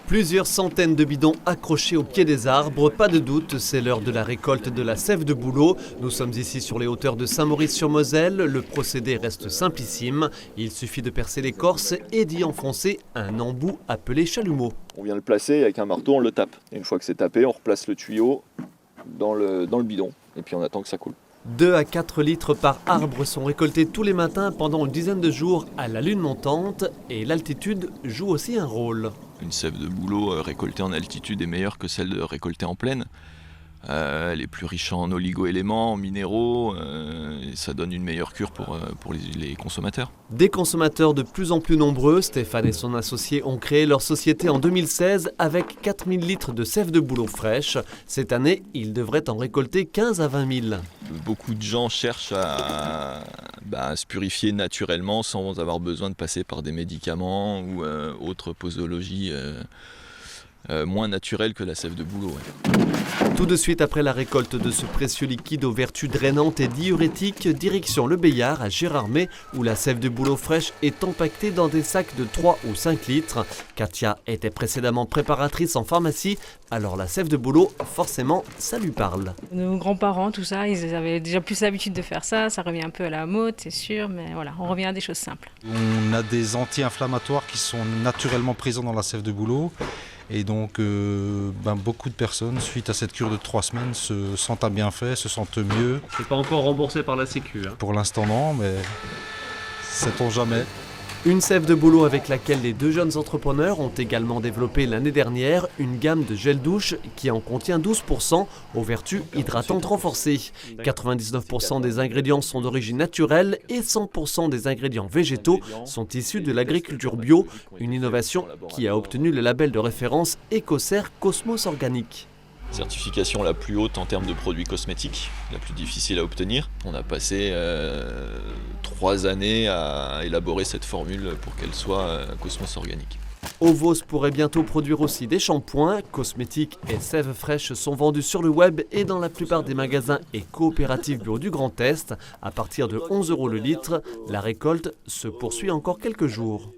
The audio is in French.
Plusieurs centaines de bidons accrochés au pied des arbres, pas de doute, c'est l'heure de la récolte de la sève de bouleau. Nous sommes ici sur les hauteurs de Saint-Maurice-sur-Moselle. Le procédé reste simplissime. Il suffit de percer l'écorce et d'y enfoncer un embout appelé chalumeau. On vient le placer avec un marteau, on le tape. Et une fois que c'est tapé, on replace le tuyau dans le bidon et puis on attend que ça coule. 2 à 4 litres par arbre sont récoltés tous les matins pendant une dizaine de jours à la lune montante et l'altitude joue aussi un rôle. Une sève de bouleau récoltée en altitude est meilleure que celle récoltée en plaine. Elle est plus riche en oligo-éléments, en minéraux, et ça donne une meilleure cure pour les consommateurs. Des consommateurs de plus en plus nombreux, Stéphane et son associé ont créé leur société en 2016 avec 4000 litres de sève de bouleau fraîche. Cette année, ils devraient en récolter 15 à 20 000. Beaucoup de gens cherchent à se purifier naturellement sans avoir besoin de passer par des médicaments ou autre posologie moins naturelle que la sève de bouleau. Ouais. Tout de suite après la récolte de ce précieux liquide aux vertus drainantes et diurétiques, direction le Béillard à Gérardmer où la sève de bouleau fraîche est empaquetée dans des sacs de 3 ou 5 litres. Katia était précédemment préparatrice en pharmacie, alors la sève de bouleau, forcément, ça lui parle. Nos grands-parents, tout ça, ils avaient déjà plus l'habitude de faire ça revient un peu à la mode, c'est sûr, mais voilà, on revient à des choses simples. On a des anti-inflammatoires qui sont naturellement présents dans la sève de bouleau. Et donc, beaucoup de personnes, suite à cette cure de 3 semaines, se sentent à bienfait, se sentent mieux. C'est pas encore remboursé par la Sécu. Pour l'instant, non, mais sait-on jamais. Une sève de bouleau avec laquelle les deux jeunes entrepreneurs ont également développé l'année dernière une gamme de gel douche qui en contient 12% aux vertus hydratantes renforcées. 99% des ingrédients sont d'origine naturelle et 100% des ingrédients végétaux sont issus de l'agriculture bio, une innovation qui a obtenu le label de référence Ecocer Cosmos Organique. Certification la plus haute en termes de produits cosmétiques, la plus difficile à obtenir. On a passé 3 années à élaborer cette formule pour qu'elle soit Cosmos Organique. Ovos pourrait bientôt produire aussi des shampoings, cosmétiques et sèves fraîches sont vendus sur le web et dans la plupart des magasins et coopératives bio du Grand Est. À partir de 11 € le litre, la récolte se poursuit encore quelques jours.